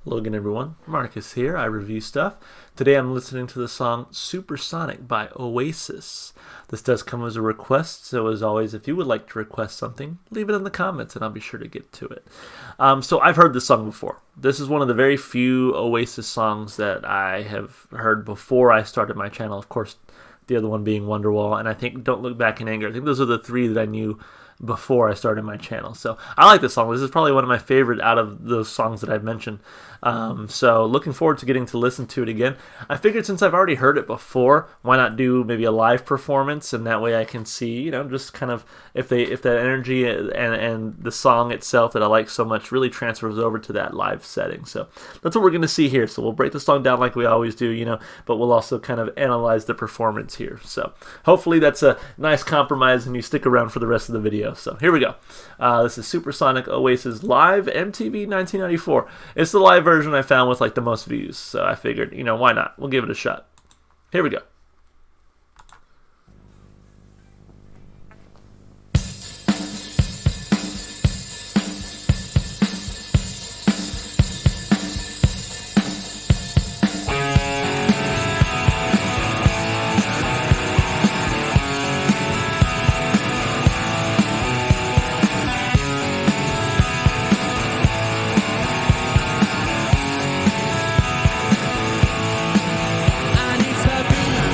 Hello again, everyone. Marcus here. I review stuff. Today I'm listening to the song Supersonic by Oasis. This does come as a request, so as always, if you would like to request something, leave it in the comments and I'll be sure to get to it. So I've heard this song before. This is one of the very few Oasis songs that I have heard before I started my channel. Of course, the other one being Wonderwall, and I think Don't Look Back in Anger. I think those are the three that I knew before I started my channel. So I like this song. This is probably one of my favorite out of those songs that I've mentioned. So looking forward to getting to listen to it again. I figured since I've already heard it before, why not do maybe a live performance, and that way I can see, just kind of if that energy and the song itself that I like so much really transfers over to that live setting. So that's what we're going to see here. So we'll break the song down like we always do, but we'll also kind of analyze the performance here. So hopefully that's a nice compromise and you stick around for the rest of the video. So here we go. This is Supersonic Oasis live MTV 1994. It's the live version I found with like the most views. So I figured, why not? We'll give it a shot. Here we go. I need to be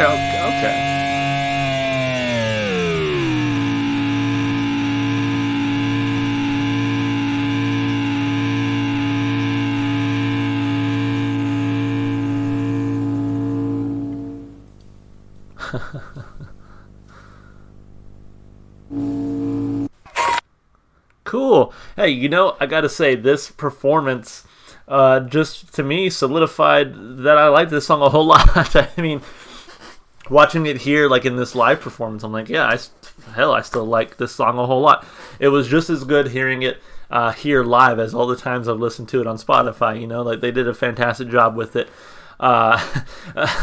there. Okay. Cool. Hey, I gotta say, this performance just to me solidified that I like this song a whole lot. I mean, watching it here, like in this live performance, I'm like, yeah, I still like this song a whole lot. It was just as good hearing it here live as all the times I've listened to it on Spotify. Like they did a fantastic job with it. Uh,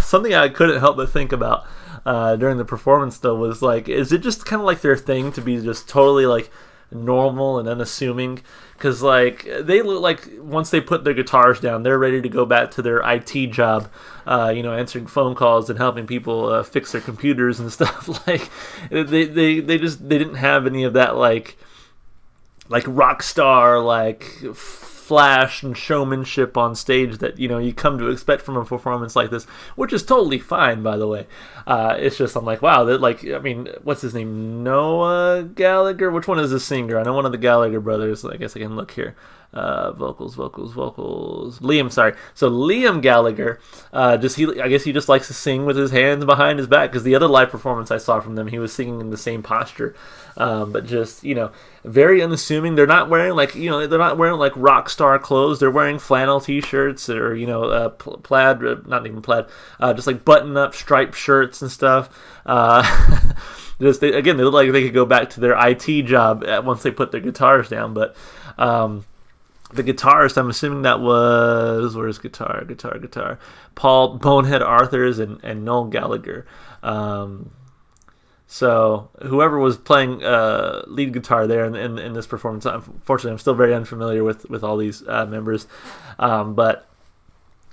Something I couldn't help but think about during the performance, though, was like, is it just kind of like their thing to be just totally like normal and unassuming? Because like they look like once they put their guitars down, they're ready to go back to their IT job, answering phone calls and helping people fix their computers and stuff. Like they didn't have any of that like rock star like flash and showmanship on stage that you come to expect from a performance like this, which is totally fine, by the way. It's just I'm like, wow, that, like, I mean, what's his name? Noah Gallagher? Which one is the singer? I know one of the Gallagher brothers. I guess I can look here. Vocals. Liam, sorry. So Liam Gallagher, I guess he just likes to sing with his hands behind his back, because the other live performance I saw from them, he was singing in the same posture, but just very unassuming. They're not wearing like rock star clothes. They're wearing flannel t-shirts or plaid, not even plaid, just like button up striped shirts and stuff. They look like they could go back to their IT job once they put their guitars down, but. The guitarist, I'm assuming that was, where's guitar? Paul Bonehead Arthurs and Noel Gallagher. So whoever was playing lead guitar there in this performance, unfortunately, I'm still very unfamiliar with all these members, but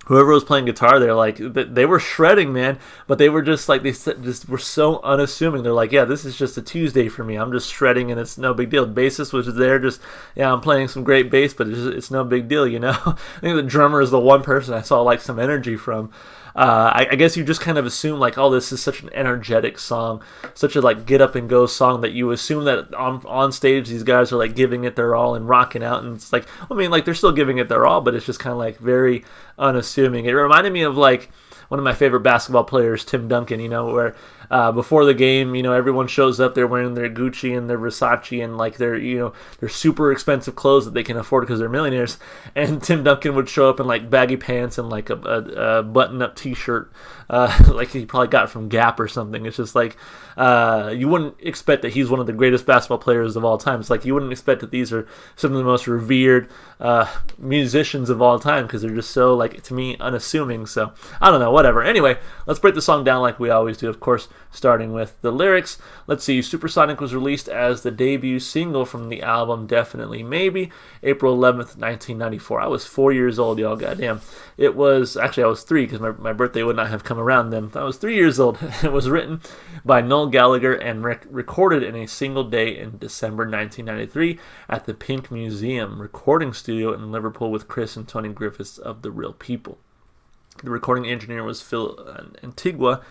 whoever was playing guitar there, like they were shredding, man. But they were just like just were so unassuming. They're like, yeah, this is just a Tuesday for me. I'm just shredding, and it's no big deal. The bassist was there, just I'm playing some great bass, but it's no big deal, I think the drummer is the one person I saw like some energy from. I guess you just kind of assume like, oh, this is such an energetic song, such a like get up and go song, that you assume that on stage these guys are like giving it their all and rocking out, and it's like, I mean, like they're still giving it their all, but it's just kind of like very unassuming. It reminded me of like one of my favorite basketball players, Tim Duncan, where before the game, everyone shows up, they're wearing their Gucci and their Versace and like their super expensive clothes that they can afford because they're millionaires. And Tim Duncan would show up in like baggy pants and like a button-up t-shirt, like he probably got from Gap or something. It's just like, you wouldn't expect that he's one of the greatest basketball players of all time. It's like you wouldn't expect that these are some of the most revered musicians of all time, because they're just so, like, to me, unassuming. So I don't know, whatever. Anyway, let's break the song down like we always do, of course, starting with the lyrics. Let's see, Supersonic was released as the debut single from the album Definitely Maybe, April 11th, 1994. I was 4 years old, y'all, goddamn. It was, actually I was 3, because my birthday would not have come around then. I was 3 years old. It was written by Noel Gallagher and recorded in a single day in December 1993 at the Pink Museum recording studio in Liverpool with Chris and Tony Griffiths of The Real People. The recording engineer was Phil Antigua,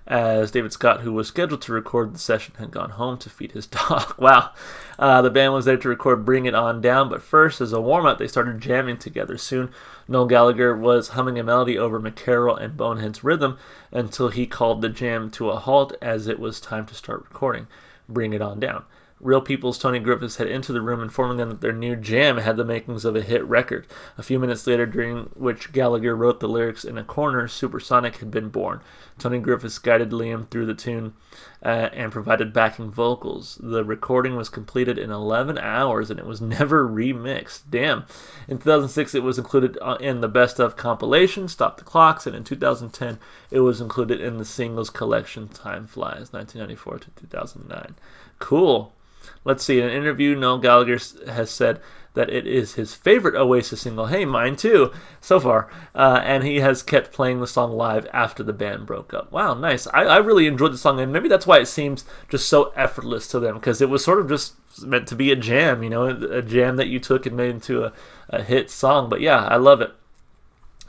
as David Scott, who was scheduled to record the session, had gone home to feed his dog. Wow. The band was there to record Bring It On Down, but first, as a warm-up, they started jamming together. Soon, Noel Gallagher was humming a melody over McCarroll and Bonehead's rhythm until he called the jam to a halt as it was time to start recording Bring It On Down. Real People's Tony Griffiths had into the room, informing them that their new jam had the makings of a hit record. A few minutes later, during which Gallagher wrote the lyrics in a corner, Supersonic had been born. Tony Griffiths guided Liam through the tune and provided backing vocals. The recording was completed in 11 hours, and it was never remixed. Damn. In 2006, it was included in the Best Of compilation, Stop the Clocks, and in 2010, it was included in the singles collection, Time Flies, 1994 to 2009. Cool. Let's see, in an interview, Noel Gallagher has said that it is his favorite Oasis single. Hey, mine too, so far. And he has kept playing the song live after the band broke up. Wow, nice. I really enjoyed the song, and maybe that's why it seems just so effortless to them, because it was sort of just meant to be a jam, a jam that you took and made into a hit song. But yeah, I love it.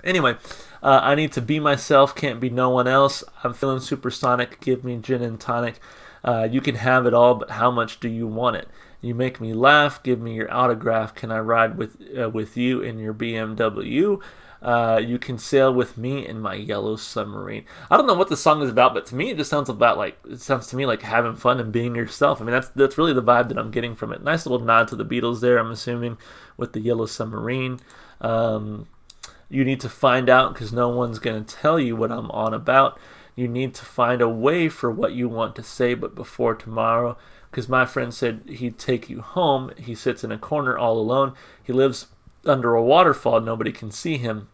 Anyway, I need to be myself, can't be no one else. I'm feeling supersonic, give me gin and tonic. You can have it all, but how much do you want it? You make me laugh, give me your autograph. Can I ride with you in your BMW? You can sail with me in my yellow submarine. I don't know what the song is about, but to me it just sounds to me like having fun and being yourself. I mean, that's really the vibe that I'm getting from it. Nice little nod to the Beatles there, I'm assuming, with the yellow submarine. You need to find out because no one's going to tell you what I'm on about. You need to find a way for what you want to say, but before tomorrow, because my friend said he'd take you home. He sits in a corner all alone. He lives under a waterfall. Nobody can see him.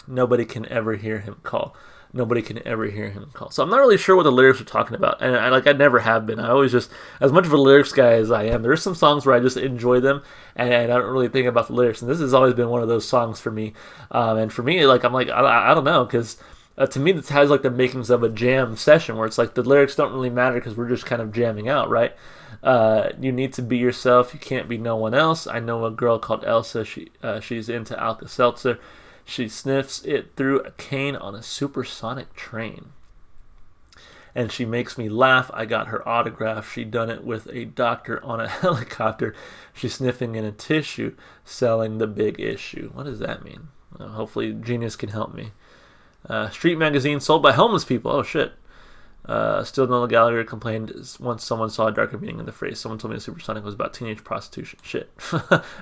Nobody can ever hear him call. Nobody can ever hear him call. So I'm not really sure what the lyrics are talking about, and I never have been. I always just, as much of a lyrics guy as I am, there's some songs where I just enjoy them, and I don't really think about the lyrics. And this has always been one of those songs for me. And for me, like I don't know, because to me this has like the makings of a jam session where it's like the lyrics don't really matter because we're just kind of jamming out, right? You need to be yourself. You can't be no one else. I know a girl called Elsa. She's into Alka-Seltzer. She sniffs it through a cane on a supersonic train. And she makes me laugh. I got her autograph. She done it with a doctor on a helicopter. She's sniffing in a tissue, selling the big issue. What does that mean? Hopefully Genius can help me. Street magazine sold by homeless people. Oh, shit. Still Noel Gallagher complained once someone saw a darker meaning in the phrase. Someone told me the Supersonic was about teenage prostitution. Shit.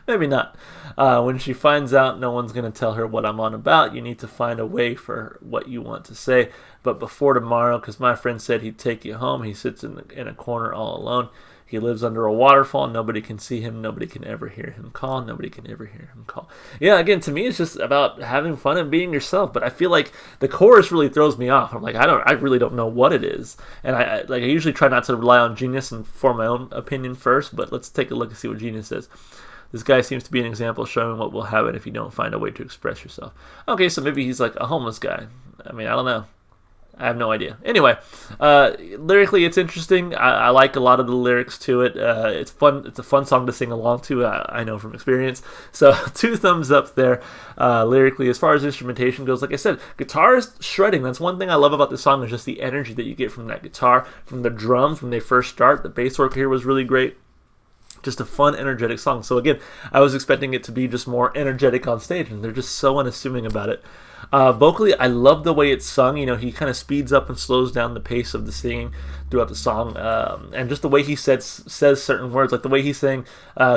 Maybe not. When she finds out, no one's going to tell her what I'm on about. You need to find a way for what you want to say. But before tomorrow, because my friend said he'd take you home. He sits in a corner all alone. He lives under a waterfall. Nobody can see him. Nobody can ever hear him call. Nobody can ever hear him call. Yeah, again, to me, it's just about having fun and being yourself. But I feel like the chorus really throws me off. I'm like, I really don't know what it is. And I usually try not to rely on Genius and form my own opinion first. But let's take a look and see what Genius says. This guy seems to be an example showing what will happen if you don't find a way to express yourself. Okay, so maybe he's like a homeless guy. I mean, I don't know. I have no idea. Anyway, lyrically, it's interesting. I like a lot of the lyrics to it. It's fun. It's a fun song to sing along to. I know from experience. So 2 thumbs up there. Lyrically, as far as instrumentation goes, like I said, guitar is shredding. That's one thing I love about this song is just the energy that you get from that guitar, from the drums when they first start. The bass work here was really great. Just a fun, energetic song. So again, I was expecting it to be just more energetic on stage, and they're just so unassuming about it. Vocally, I love the way it's sung. You know, he kind of speeds up and slows down the pace of the singing throughout the song, and just the way he says certain words, like the way he's saying,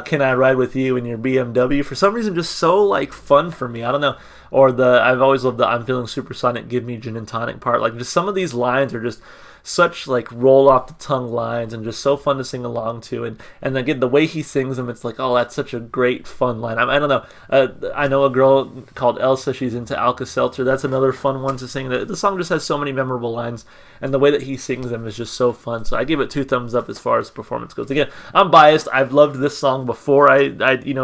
"Can I ride with you in your BMW?" For some reason, just so like fun for me. I don't know. Or I've always loved the "I'm feeling supersonic, give me gin and tonic" part. Like just some of these lines are just such like roll off the tongue lines and just so fun to sing along to, and again the way he sings them, it's like, oh, that's such a great fun line. I don't know. I know a girl called Elsa. She's into Alka-Seltzer. That's another fun one to sing. The song just has so many memorable lines, and the way that he sings them is just so fun. So I give it 2 thumbs up as far as performance goes. Again, I'm biased. I've loved this song before I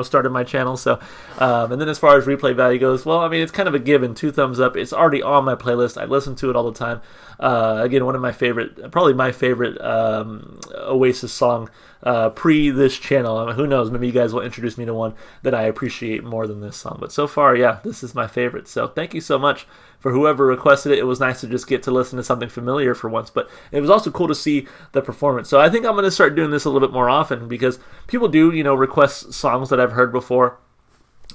started my channel. So and then as far as replay value goes, well, I mean, it's kind of a given. 2 thumbs up. It's already on my playlist. I listen to it all the time. Again, one of my favorite, probably my favorite Oasis song pre this channel. I mean, who knows? Maybe you guys will introduce me to one that I appreciate more than this song. But so far, yeah, this is my favorite. So thank you so much for whoever requested it. It was nice to just get to listen to something familiar for once. But it was also cool to see the performance. So I think I'm going to start doing this a little bit more often because people do, request songs that I've heard before.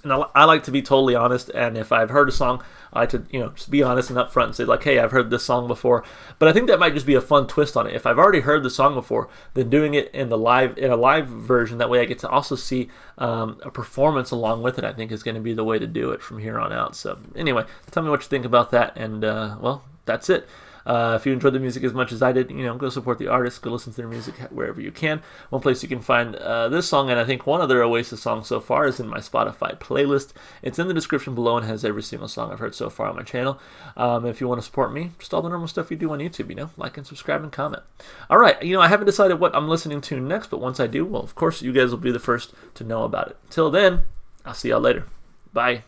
And I like to be totally honest, and if I've heard a song, I like to, just be honest and upfront and say, like, hey, I've heard this song before. But I think that might just be a fun twist on it. If I've already heard the song before, then doing it in a live version, that way I get to also see a performance along with it, I think is going to be the way to do it from here on out. So anyway, tell me what you think about that, and, well, that's it. If you enjoyed the music as much as I did, go support the artist, go listen to their music wherever you can. One place you can find this song, and I think one other Oasis song so far, is in my Spotify playlist. It's in the description below and has every single song I've heard so far on my channel. If you want to support me, just all the normal stuff you do on YouTube, like and subscribe and comment. All right, I haven't decided what I'm listening to next, but once I do, well, of course, you guys will be the first to know about it. Till then, I'll see y'all later. Bye.